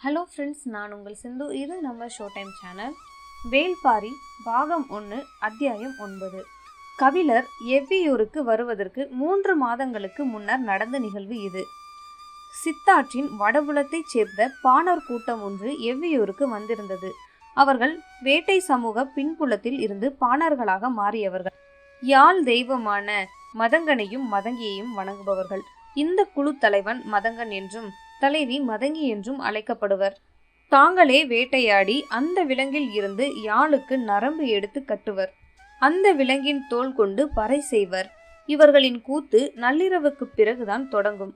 Hello friends, நான் உங்கள் சிந்து. இது நம்ம ஷோ டைம் சேனல். வேள்பாரி பாகம் 1 அத்தியாயம் 9. கபிலர் எவ்வியூருக்கு வருவதற்கு 3 மாதங்களுக்கு முன்னர் நடந்த நிகழ்வு இது. சித்தாற்றின் வடபுலத்தைச் சேர்ந்த பாணர் கூட்டம் ஒன்று எவ்வியூருக்கு வந்திருந்தது. அவர்கள் வேட்டை சமூக பின்புலத்தில் இருந்து பாணர்களாக மாறியவர்கள். யாழ் தெய்வமான மதங்கனையும் மதங்கியையும் வணங்குபவர்கள். இந்த குழு தலைவன் மதங்கன் என்றும் தலைவி மதங்கி என்றும் அழைக்கப்படுவர். தாங்களே வேட்டையாடி அந்த விலங்கில் இருந்து யாழுக்கு நரம்பு எடுத்து கட்டுவர். அந்த விலங்கின் தோல் கொண்டு பறை செய்வர். இவர்களின் கூத்து நள்ளிரவுக்கு பிறகுதான் தொடங்கும்.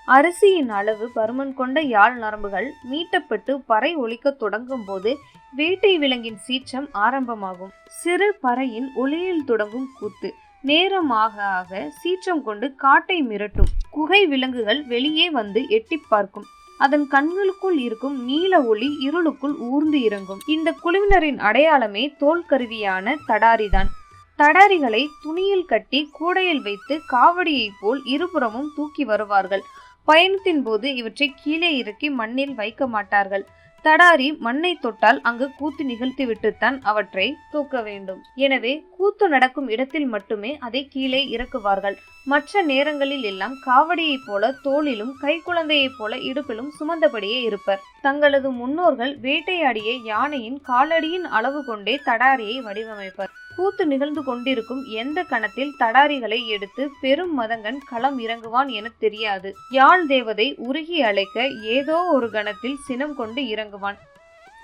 அரிசியின் அளவு பருமன் கொண்ட யாழ் நரம்புகள் மீட்டப்பட்டு பறை ஒலிக்க தொடங்கும் போது வேட்டை விலங்கின் சீற்றம் ஆரம்பமாகும். சிறு பறையின் ஒளியில் தொடங்கும் கூத்து நேரமாக ஆக சீற்றம் கொண்டு காட்டை மிரட்டும். குகை விலங்குகள் வெளியே வந்து எட்டி பார்க்கும். அதன் கண்களுக்குள் இருக்கும் நீல ஒளி இருளுக்குள் ஊர்ந்து இறங்கும். இந்த குழுவினரின் அடையாளமே தோல் கருவியான தடாரிதான். தடாரிகளை துணியில் கட்டி கூடையில் வைத்து காவடியை போல் இருபுறமும் தூக்கி வருவார்கள். பயணத்தின் போது இவற்றை கீழே இறக்கி மண்ணில் வைக்க மாட்டார்கள். தடாரி மண்ணை தொட்டால் அங்கு கூத்து நிகழ்த்தி விட்டுத்தான் அவற்றை தூக்க வேண்டும். எனவே கூத்து நடக்கும் இடத்தில் மட்டுமே அதை கீழே இறக்குவார்கள். மற்ற நேரங்களில் எல்லாம் காவடியைப் போல தோளிலும் கைக்குழந்தையைப் போல இடுப்பிலும் சுமந்தபடியே இருப்பர். தங்களது முன்னோர்கள் வேட்டையாடிய யானையின் காலடியின் அளவு கொண்டே தடாரியை வடிவமைப்பர். கூத்து நிகழ்ந்து கொண்டிருக்கும் எந்த கணத்தில் தடாரிகளை எடுத்து பெரும் மதங்கன் களம் இறங்குவான் என தெரியாது. யாழ் தேவதை உருகி அழைக்க ஏதோ ஒரு கணத்தில் சினம் கொண்டு இறங்குவான்.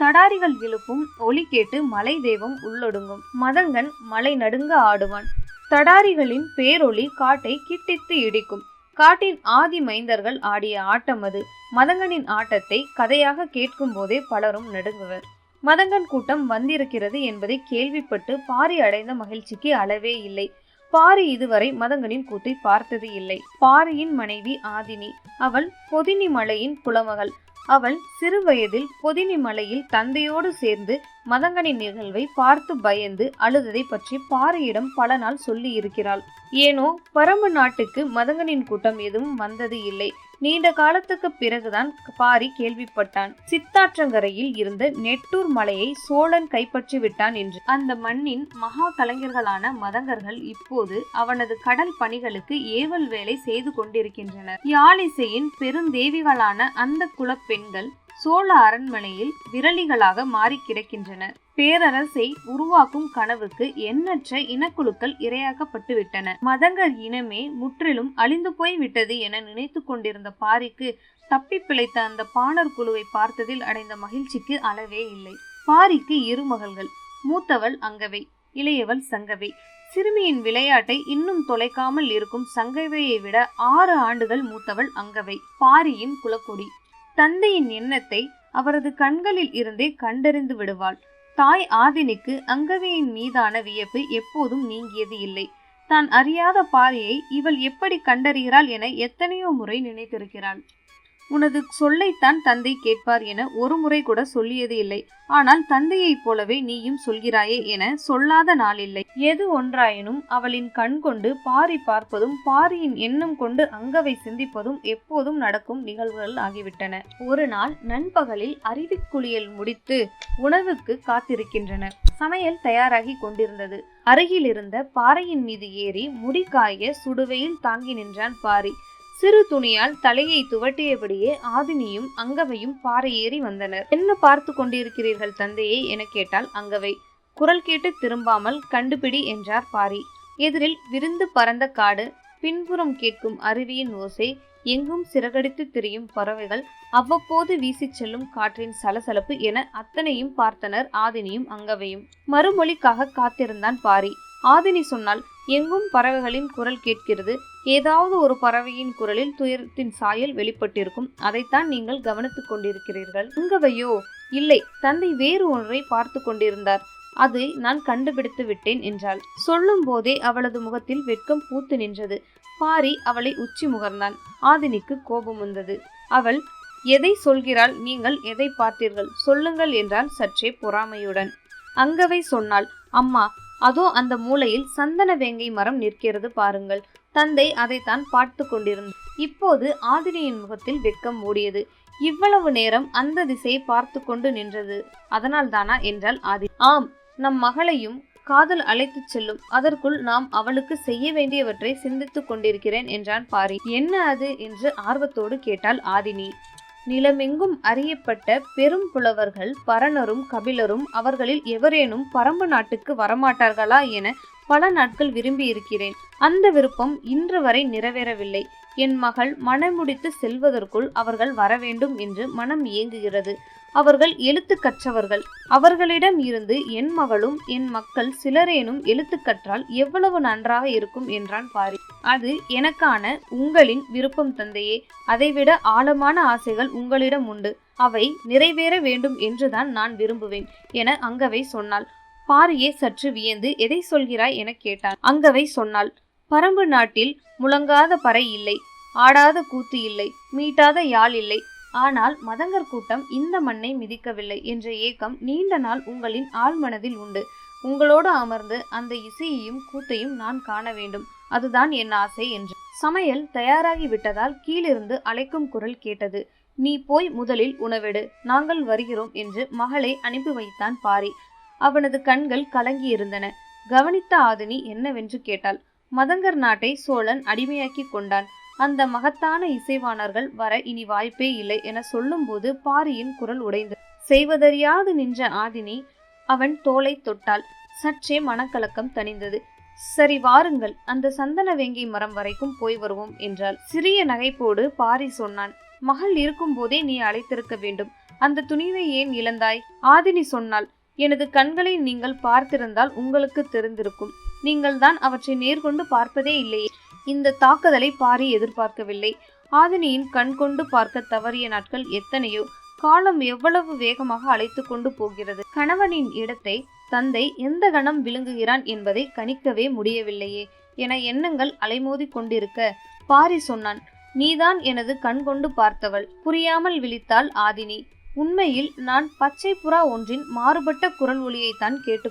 தடாரிகள் எழுப்பும் ஒலி கேட்டு மலை தெய்வம் உள்ளொடுங்கும். மதங்கன் மலை நடுங்க ஆடுவான். தடாரிகளின் பேரொளி காட்டை கிட்டித்து இடிக்கும். காட்டின் ஆதி மைந்தர்கள் ஆடிய ஆட்டம் அது. மதங்கனின் ஆட்டத்தை கதையாக கேட்கும் போதே பலரும் நடுங்குவர். மதங்கன் கூட்டம் வந்திருக்கிறது என்பதை கேள்விப்பட்டு பாரி அடைந்த மகிழ்ச்சிக்கு அளவே இல்லை. பாரி இதுவரை மதங்கனின் கூத்தை பார்த்தது இல்லை. பாரியின் மனைவி ஆதினி. அவள் பொதினி மலையின் குலமகள். அவள் சிறு வயதில் பொதினி மலையில் தந்தையோடு சேர்ந்து மதங்கனின் நிகழ்வை பார்த்து பயந்து அழுததை பற்றி பாரியிடம் பல நாள் சொல்லி இருக்கிறாள். ஏனோ பரம்பு நாட்டுக்கு மதங்கனின் கூட்டம் எதுவும் வந்தது இல்லை. நீண்ட காலத்துக்கு பிறகுதான் பாரி கேள்விப்பட்டான் சித்தாற்றங்கரையில் இருந்த நெட்டூர் மலையை சோழன் கைப்பற்றி விட்டான் என்று. அந்த மண்ணின் மகா கலைஞர்களான மதங்கர்கள் இப்போது அவனது கடல் பணிகளுக்கு ஏவல் வேலை செய்து கொண்டிருக்கின்றனர். யாழிசையின் பெருந்தேவிகளான அந்த குலப்பெண்கள் சோழ அரண்மனையில் விரலிகளாக மாறி கிடக்கின்றனர். பேரரசை உருவாக்கும் கனவுக்கு எண்ணற்ற இனக்குழுக்கள் இரையாக்கப்பட்டு விட்டன. மதங்கர் இனமே முற்றிலும் அழிந்து போய் விட்டது என நினைத்து கொண்டிருந்த பாரிக்கு தப்பி பிழைத்த அந்த பாணர் குழுவை பார்த்ததில் அடைந்த மகிழ்ச்சிக்கு அளவே இல்லை. பாரிக்கு 2 மகள்கள். மூத்தவள் அங்கவை, இளையவள் சங்கவை. சிறுமியின் விளையாட்டை இன்னும் தொலைக்காமல் இருக்கும் சங்கவையை விட 6 ஆண்டுகள் மூத்தவள் அங்கவை. பாரியின் குலக்கொடி. தந்தையின் எண்ணத்தை அவரது கண்களில் இருந்தே கண்டறிந்து விடுவாள். தாய் ஆதினிக்கு அங்கவையின் மீதான வியப்பு எப்போதும் நீங்கியது இல்லை. தான் அறியாத பாரியை இவள் எப்படி கண்டறிகிறாள் என எத்தனையோ முறை நினைத்திருக்கிறாள். உனது சொல்லைத்தான் தந்தை கேட்பார் என ஒரு முறை கூட சொல்லியது இல்லை. ஆனால் தந்தையைப் போலவே நீயும் சொல்கிறாயே என சொல்லாத நாளில்லை. எது ஒன்றாயினும் அவளின் கண் கொண்டு பாரி பார்ப்பதும் பாரியின் எண்ணம் கொண்டு அங்கவை சிந்திப்பதும் எப்போதும் நடக்கும் நிகழ்வுகள் ஆகிவிட்டன. ஒரு நாள் நண்பகலில் அருவிக்குளியல் முடித்து உணவுக்கு காத்திருக்கின்றனர். சமையல் தயாராகி கொண்டிருந்தது. அருகில் இருந்த பாறையின் மீது ஏறி முடிக்காய சுடுவையில் தாங்கி நின்றான் பாரி. சிறு துணியால் தலையை துவட்டியபடியே ஆதினியும் அங்கவையும் பாறை ஏறி வந்தனர். என்ன பார்த்து கொண்டிருக்கிறீர்கள் தந்தையே என கேட்டால் அங்கவை. குரல் கேட்டு திரும்பாமல் கண்டுபிடி என்றார் பாரி. எதிரில் விருந்து பறந்த காடு, பின்புறம் கேட்கும் அருவியின் ஓசை, எங்கும் சிறகடித்து திரியும் பறவைகள், அவ்வப்போது வீசி செல்லும் காற்றின் சலசலப்பு என அத்தனையும் பார்த்தனர் ஆதினியும் அங்கவையும். மறுமொழிக்காக காத்திருந்தான் பாரி. ஆதினி சொன்னால், எங்கும் பறவைகளின் குரல் கேட்கிறது. ஏதாவது ஒரு பறவையின் குரலில் துயரத்தின் சாயல் வெளிப்பட்டிருக்கும். அதைத்தான் நீங்கள் கவனித்துக் கொண்டிருக்கிறீர்கள். அங்கவையோ, இல்லை, தந்தை வேறு ஒன்றை பார்த்து கொண்டிருந்தார். அதை நான் கண்டுபிடித்து விட்டேன் என்றாள். சொல்லும் போதே அவளது முகத்தில் வெட்கம் பூத்து நின்றது. பாரி அவளை உச்சி முகர்ந்தான். ஆதினிக்கு கோபம் வந்தது. அவள், எதை சொல்கிறாள்? நீங்கள் எதை பார்த்தீர்கள்? சொல்லுங்கள் என்றால் சற்றே பொறாமையுடன். அங்கவை சொன்னாள், அம்மா, அதோ அந்த மூலையில் சந்தன வேங்கை மரம் நிற்கிறது பாருங்கள். தந்தை அதைத்தான் பார்த்து கொண்டிருந்தார். இப்போது ஆதினியின் முகத்தில் வெட்கம் ஓடியது. இவ்வளவு நேரம் அந்த திசையை பார்த்து கொண்டு நின்றது அதனால் தானா என்றாள் ஆதினி. ஆம், நம் மகளையும் காதல் அழைத்து செல்லும். அதற்குள் நாம் அவளுக்கு செய்ய வேண்டியவற்றை சிந்தித்துக் கொண்டிருக்கிறேன் என்றான் பாரி. என்ன அது என்று ஆர்வத்தோடு கேட்டாள் ஆதினி. நிலமெங்கும் அறியப்பட்ட பெரும் புலவர்கள் பரணரும் கபிலரும் அவர்களில் எவரேனும் பரம்பு நாட்டுக்கு வரமாட்டார்களா என பல நாட்கள் விரும்பி இருக்கிறேன். அந்த விருப்பம் இன்று வரை நிறைவேறவில்லை. என் மகள் மனமுடித்து செல்வதற்குள் அவர்கள் வரவேண்டும் என்று மனம் இயங்குகிறது. அவர்கள் எழுத்து கற்றவர்கள். அவர்களிடம் இருந்து என் மகளும் என் மக்கள் சிலரேனும் எழுத்து கற்றால் எவ்வளவு நன்றாக இருக்கும் என்றான் பாரி. அது எனக்கான உங்களின் விருப்பம் தந்தையே. அதைவிட ஆழமான ஆசைகள் உங்களிடம் உண்டு. அவை நிறைவேற வேண்டும் என்றுதான் நான் விரும்புவேன் என அங்கவை சொன்னாள். பாரியே சற்று வியந்து எதை சொல்கிறாய் என கேட்டான். அங்கவை சொன்னாள், பரம்பு நாட்டில் முழங்காத பறை இல்லை, ஆடாத கூத்து இல்லை, மீட்டாத யாழ் இல்லை. ஆனால் மதங்கர் கூட்டம் இந்த மண்ணை மிதிக்கவில்லை என்ற ஏக்கம் நீண்ட நாள் உங்களின் ஆழ்மனதில் உண்டு. உங்களோடு அமர்ந்து அந்த இசையையும் கூத்தையும் நான் காண வேண்டும். அதுதான் என் ஆசை என்று. சமையல் தயாராகி விட்டதால் கீழிருந்து அழைக்கும் குரல் கேட்டது. நீ போய் முதலில் உணவெடு, நாங்கள் வருகிறோம் என்று மகளை அனுப்பி வைத்தான் பாரி. அவனது கண்கள் கலங்கியிருந்தன. கவனித்த ஆதினி என்னவென்று கேட்டாள். மதங்கர் நாட்டை சோழன் அடிமையாக்கி கொண்டான். அந்த மகத்தான இசைவாணர்கள் வர இனி வாய்ப்பே இல்லை என சொல்லும் போது பாரியின் குரல் உடைந்து செய்வதறியாது நின்ற ஆதினி அவன் தோளை தொட்டாள். சற்றே மனக்கலக்கம் தணிந்தது. சரி வாருங்கள், அந்த சந்தன வேங்கை மரம் வரைக்கும் போய் வருவோம் என்றாள். சிறிய நகைப்போடு பாரி சொன்னான், மகள் இருக்கும் போதே நீ அழைத்திருக்க வேண்டும். அந்த துணிவை ஏன் இழந்தாய்? ஆதினி சொன்னாள், எனது கண்களை நீங்கள் பார்த்திருந்தால் உங்களுக்கு தெரிந்திருக்கும். நீங்கள் தான் அவற்றை நேர்கொண்டு பார்ப்பதே இல்லையே. இந்த தாக்குதலை பாரி எதிர்பார்க்கவில்லை. ஆதினியின் கண் கொண்டு பார்க்க தவறிய நாட்கள் எத்தனையோ. காலம் எவ்வளவு வேகமாக அழைத்து கொண்டு போகிறது. கணவனின் இடத்தை தந்தை எந்த கணம் விழுங்குகிறான் என்பதை கணிக்கவே முடியவில்லையே என எண்ணங்கள் அலைமோதி கொண்டிருக்க பாரி சொன்னான், நீதான் எனது கண் கொண்டு பார்த்தவள். புரியாமல் விழித்தாள் ஆதினி. உண்மையில் நான் பச்சை புறா ஒன்றின் மாறுபட்ட குரல் ஒலியைத்தான் கேட்டு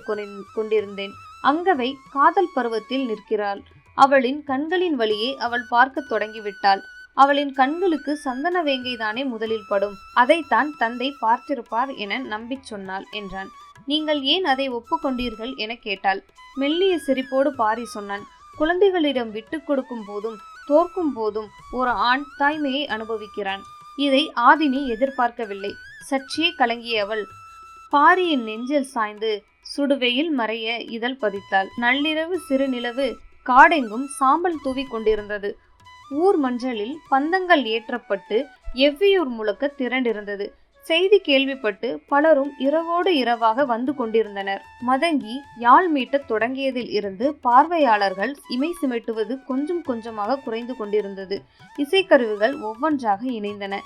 கொண்டிருந்தேன். அங்கவை காதல் பருவத்தில் நிற்கிறாள். அவளின் கண்களின் வழியே அவள் பார்க்க தொடங்கிவிட்டாள். அவளின் கண்களுக்கு சந்தன வேங்கை தானே முதலில் படும். அதைத்தான் தந்தை பார்த்திருப்பார் என நம்பி சொன்னாள் என்றான். நீங்கள் ஏன் அதை ஒப்புக்கொண்டீர்கள் என கேட்டாள். மெல்லிய சிரிப்போடு பாரி சொன்னான், குழந்தைகளிடம் விட்டு கொடுக்கும் போதும் தோற்கும் போதும் ஒரு ஆண் தாய்மையை அனுபவிக்கிறான். இதை ஆதினி எதிர்பார்க்கவில்லை. சற்றே கலங்கிய அவள் பாரியின் நெஞ்சில் சாய்ந்து சுடுவெயில் மறைய இதழ் பதித்தாள். நள்ளிரவு சிறுநிலவு காடெங்கும் சாம்பல் தூவி கொண்டிருந்தது. ஊர் மஞ்சளில் பந்தங்கள் ஏற்றப்பட்டு எவ்வியூர் முழுக்க திரண்டிருந்தது. செய்தி கேள்விப்பட்டு பலரும் இரவோடு இரவாக வந்து கொண்டிருந்தனர். மதங்கி யாழ் மீட்டத் தொடங்கியதில் இருந்து பார்வையாளர்கள் இமை சிமிட்டுவது கொஞ்சம் கொஞ்சமாக குறைந்து கொண்டிருந்தது. இசைக்கருவிகள் ஒவ்வொன்றாக இணைந்தன.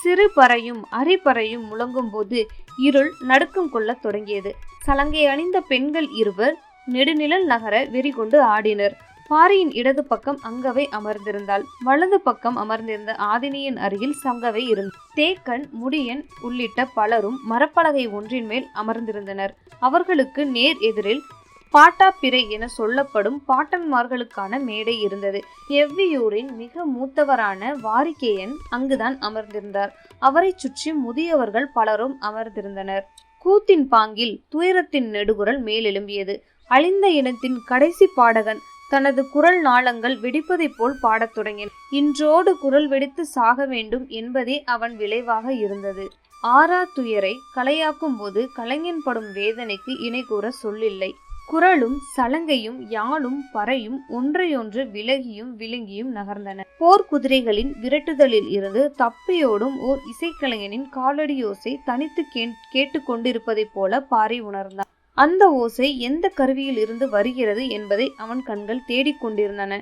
சிறு பறையும் அரிப்பறையும் முழங்கும் போது இருள் நடுக்கம் கொள்ள தொடங்கியது. சலங்கை அணிந்த பெண்கள் இருவர் நெடுநிழல் நகர வெறி கொண்டு ஆடினர். பாரியின் இடது பக்கம் அங்கவை அமர்ந்திருந்தாள். வலது பக்கம் அமர்ந்திருந்த ஆதினியின் அருகில் சங்கவை இருந்த தேக்கன், முடியன் உள்ளிட்ட பலரும் மரப்பலகை ஒன்றின் மேல் அமர்ந்திருந்தனர். அவர்களுக்கு நேர் எதிரில் பாட்டாப்பிரை என சொல்லப்படும் பாட்டன்மார்களுக்கான மேடை இருந்தது. எவ்வியூரின் மிக மூத்தவரான வாரிகேயன் அங்குதான் அமர்ந்திருந்தார். அவரை சுற்றி முதியவர்கள் பலரும் அமர்ந்திருந்தனர். கூத்தின் பாங்கில் துயரத்தின் நெடுகுரல் மேலெழும்பியது. அழிந்த இனத்தின் கடைசி பாடகன் தனது குரல் நாளங்கள் வெடிப்பதைப் போல் பாடத் தொடங்கினான். இன்றோடு குரல் வெடித்து சாக வேண்டும் என்பதே அவன் விளைவாக இருந்தது. ஆறா துயரை கலையாக்கும் போது கலைஞன் படும் வேதனைக்கு இணை கூற சொல்லில்லை. குரலும் சலங்கையும் யாழும் பறையும் ஒன்றையொன்று விலகியும் விழுங்கியும் நகர்ந்தன. போர்க்குதிரைகளின் விரட்டுதலில் இருந்து தப்பியோடும் ஓர் இசைக்கலைஞனின் காலடியோசை தனித்து கேட்டு கொண்டிருப்பதைப் போல பாரி உணர்ந்தான். அந்த ஓசை எந்த கருவியில் இருந்து வருகிறது என்பதை அவன் கண்கள் தேடிக்கொண்டிருந்தன.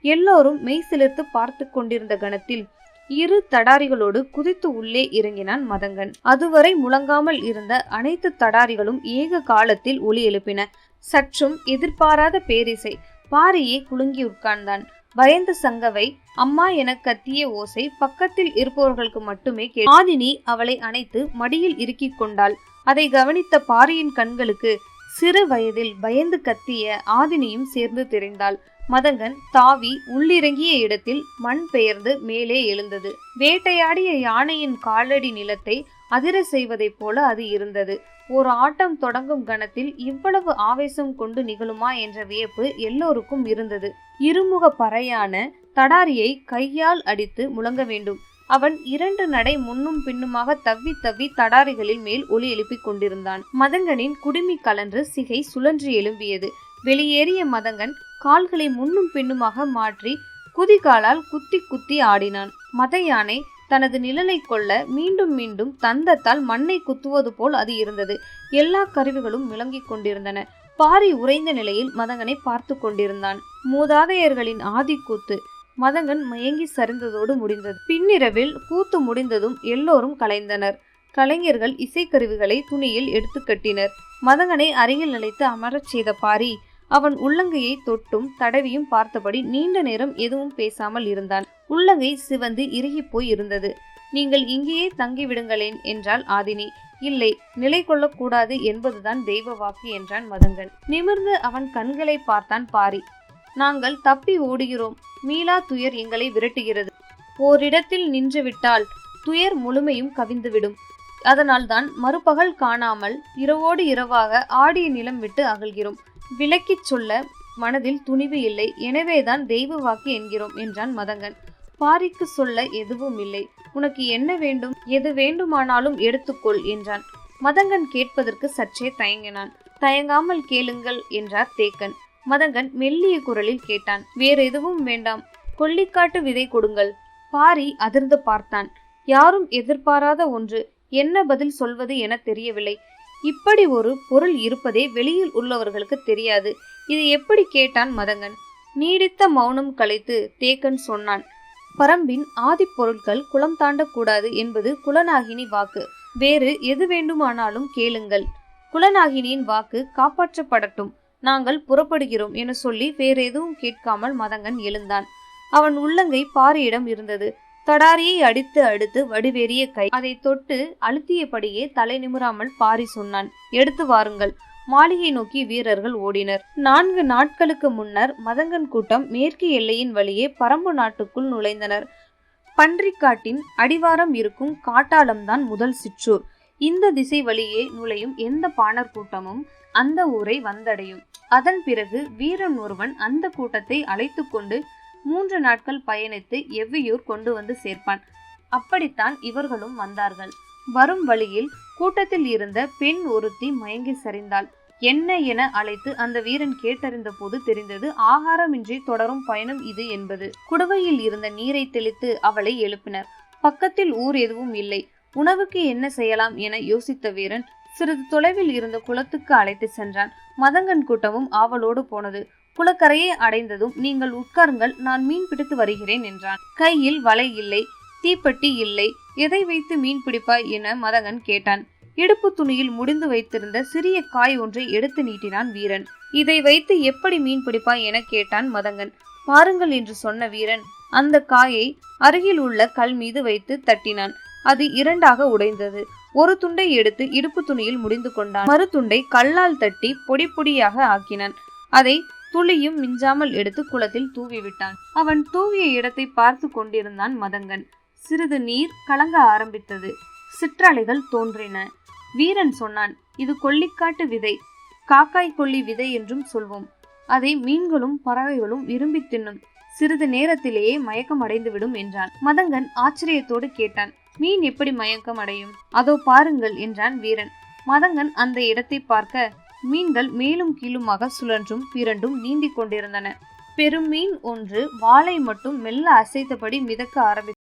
எல்லோரும் மெய் சிலிர்த்து பார்த்து கொண்டிருந்த கணத்தில் இரு தடாரிகளோடு குதித்து உள்ளே இறங்கினான் மதங்கன். அதுவரை முழங்காமல் இருந்த அனைத்து தடாரிகளும் ஏக காலத்தில் ஒலி எழுப்பின. சற்றும் எதிர்பாராத பேரிசை. பாரியே குலுங்கி உட்கார்ந்தான். பயந்த சங்கவை அம்மா என கத்திய ஓசை பக்கத்தில் இருப்பவர்களுக்கு மட்டுமே கேட்டது. ஆதினி அவளை அணைத்து மடியில் இறுக்கிக் கொண்டாள். அதை கவனித்த பாரியின் கண்களுக்கு சிறு வயதில் பயந்து கத்திய ஆதினியும் சேர்ந்து தெரிந்தாள். மதங்கன் தாவி உள்ளிறங்கிய இடத்தில் மண் பெயர்ந்து மேலே எழுந்தது. வேட்டையாடிய யானையின் காலடி நிலத்தை அதிர செய்வதைப் போல அது இருந்தது. ஒரு ஆட்டம் தொடங்கும் கணத்தில் இவ்வளவு ஆவேசம் கொண்டு நிகழுமா என்ற வியப்பு எல்லோருக்கும் இருந்தது. இருமுக பறையான தடாரியை கையால் அடித்து முழங்க வேண்டும். அவன் 2 நடை முன்னும் பின்னுமாக தவ்வி தவ்வி தடாரிகளில் மேல் ஒலி எழுப்பிக் கொண்டிருந்தான். மதங்கனின் குடுமி கலன்று சிகை சுழன்று எழும்பியது. வெளியேறிய மதங்கன் கால்களை முன்னும் பின்னுமாக மாற்றி குதிகாலால் குத்தி குத்தி ஆடினான். மத யானை தனது நிழலை கொள்ள மீண்டும் மீண்டும் தந்தத்தால் மண்ணை குத்துவது போல் அது இருந்தது. எல்லா கருவிகளும் விளங்கிக் கொண்டிருந்தன. பாரி உறைந்த நிலையில் மதங்கனை பார்த்து கொண்டிருந்தான். மூதாதையர்களின் ஆதி கூத்து. மதங்கன் மயங்கி சரிந்ததோடு முடிந்தது. பின்னிரவில் கூத்து முடிந்ததும் எல்லோரும் கலைந்தனர். கலைஞர்கள் இசைக்கருவிகளை துணியில் எடுத்து கட்டினர். மதங்கனை அருகில் நிலைத்து அமரச் செய்த பாரி அவன் உள்ளங்கையை தொட்டும் தடவியும் பார்த்தபடி நீண்ட நேரம் எதுவும் பேசாமல் இருந்தான். உள்ளங்கை சிவந்து இறுகி போய் இருந்தது. நீங்கள் இங்கேயே தங்கிவிடுங்களேன் என்றாள் ஆதினி. இல்லை, நிலை கொள்ளக்கூடாது என்பதுதான் தெய்வ வாக்கு என்றான் மதங்கன். நிமிர்ந்து அவன் கண்களை பார்த்தான் பாரி. நாங்கள் தப்பி ஓடுகிறோம். மீளா துயர் எங்களை விரட்டுகிறது. ஓரிடத்தில் நின்றுவிட்டால் துயர் முழுமையும் கவிந்துவிடும். அதனால்தான் மறுபகல் காணாமல் இரவோடு இரவாக ஆடிய நிலம் விட்டு அகல்கிறோம். விளக்கிச் சொல்ல மனதில் துணிவு இல்லை. எனவேதான் தெய்வ வாக்கு என்கிறோம் என்றான் மதங்கன். பாரிக்கு சொல்ல எதுவும் இல்லை. உனக்கு என்ன வேண்டும்? எது வேண்டுமானாலும் எடுத்துக்கொள் என்றான். மதங்கன் கேட்பதற்கு சற்றே தயங்கினான். தயங்காமல் கேளுங்கள் என்றார் தேக்கன். மதங்கன் மெல்லிய குரலில் கேட்டான். வேற எதுவும் வேண்டாம், கொல்லிக்காட்டு விதை கொடுங்கள். பாரி அதிர்ந்து பார்த்தான். யாரும் எதிர்பாராத ஒன்று. என்ன பதில் சொல்வது என தெரியவில்லை. இப்படி ஒரு பொருள் இருப்பதே வெளியில் உள்ளவர்களுக்கு தெரியாது. இது எப்படி கேட்டான் மதங்கன். நீடித்த மௌனம் கலைத்து தேக்கன் சொன்னான். பரம்பின் ஆதி பொருட்கள் குலம் தாண்டக்கூடாது என்பது குலநாகினி வாக்கு. வேறு எது வேண்டுமானாலும் கேளுங்கள். குலநாகினியின் வாக்கு காப்பாற்றப்படட்டும். நாங்கள் புறப்படுகிறோம் என சொல்லி வேற எதுவும் கேட்காமல் மதங்கன் எழுந்தான். அவன் உள்ளங்கை பாரியிடம் இருந்தது. தடாரியை அடித்து அடுத்து வடிவேறிய கை அதை தொட்டு அழுத்தியபடியே தலை நிமிராமல் பாரி சொன்னான். எடுத்து வாருங்கள். மாளிகை நோக்கி வீரர்கள் ஓடினர். 4 நாட்களுக்கு முன்னர் மதங்கன் கூட்டம் மேற்கு எல்லையின் வழியே பரம்பு நாட்டுக்குள் நுழைந்தனர். பன்றிக்காட்டின் அடிவாரம் இருக்கும் காட்டாளம்தான் முதல் சிற்றூர். இந்த திசை வழியே நுழையும் எந்த பாணர் கூட்டமும் அந்த ஊரை வந்தடையும். அதன் பிறகு வீரன் ஒருவன் அந்த கூட்டத்தை அழைத்து கொண்டு 3 நாட்கள் பயணித்து எவ்வியூர் கொண்டு வந்து சேர்ப்பான். அப்படித்தான் இவர்களும் வந்தார்கள். வரும் வழியில் கூட்டத்தில் இருந்த பெண் ஒருத்தி மயங்கி சரிந்தாள். என்ன என அழைத்து அந்த வீரன் கேட்டறிந்த போது தெரிந்தது ஆகாரமின்றி தொடரும் பயணம் இது என்பது. குடுவையில் இருந்த நீரை தெளித்து அவளை எழுப்பினர். பக்கத்தில் ஊர் எதுவும் இல்லை. உணவுக்கு என்ன செய்யலாம் என யோசித்த வீரன் சிறிது தொலைவில் இருந்த குளத்துக்கு அழைத்து சென்றான். மதங்கன் கூட்டமும் ஆவலோடு போனது. குளக்கரையை அடைந்ததும் நீங்கள் உட்காருங்கள், நான் மீன் பிடித்து வருகிறேன் என்றான். கையில் வலை இல்லை, தீப்பெட்டி இல்லை. எதை வைத்து மீன் பிடிப்பாய் என மதங்கன் கேட்டான். இடுப்பு துணியில் முடிந்து வைத்திருந்த சிறிய காய் ஒன்றை எடுத்து நீட்டினான் வீரன். இதை வைத்து எப்படி மீன் பிடிப்பாய் என கேட்டான் மதங்கன். பாருங்கள் என்று சொன்ன வீரன் அந்த காயை அருகில் உள்ள கல் மீது வைத்து தட்டினான். அது 2ஆக உடைந்தது. ஒரு துண்டை எடுத்து இடுப்பு துணியில் முடிந்து கொண்டான். மறு துண்டை கல்லால் தட்டி பொடி பொடியாக ஆக்கினான். அதை துளியும் மிஞ்சாமல் எடுத்து குளத்தில் தூவிவிட்டான். அவன் தூவிய இடத்தை பார்த்து கொண்டிருந்தான் மதங்கன். சிறிது நீர் கலங்க ஆரம்பித்தது. சிற்றலைகள் தோன்றின. வீரன் சொன்னான், இது கொல்லிக்காட்டு விதை, காக்காய் கொல்லி விதை என்றும் சொல்வோம். அதை மீன்களும் பறவைகளும் விரும்பி தின்னும். சிறிது நேரத்திலேயே மயக்கம் அடைந்துவிடும் என்றான். மதங்கன் ஆச்சரியத்தோடு கேட்டான், மீன் எப்படி மயக்கம் அடையும்? அதோ பாருங்கள் என்றான் வீரன். மதங்கன் அந்த இடத்தை பார்க்க மீன்கள் மேலும் கீழுமாக சுழன்றும் பிறண்டும் நீந்தி கொண்டிருந்தன. பெரும் மீன் ஒன்று வாளை மட்டும் மெல்ல அசைத்தபடி மிதக்க ஆரம்பித்தது.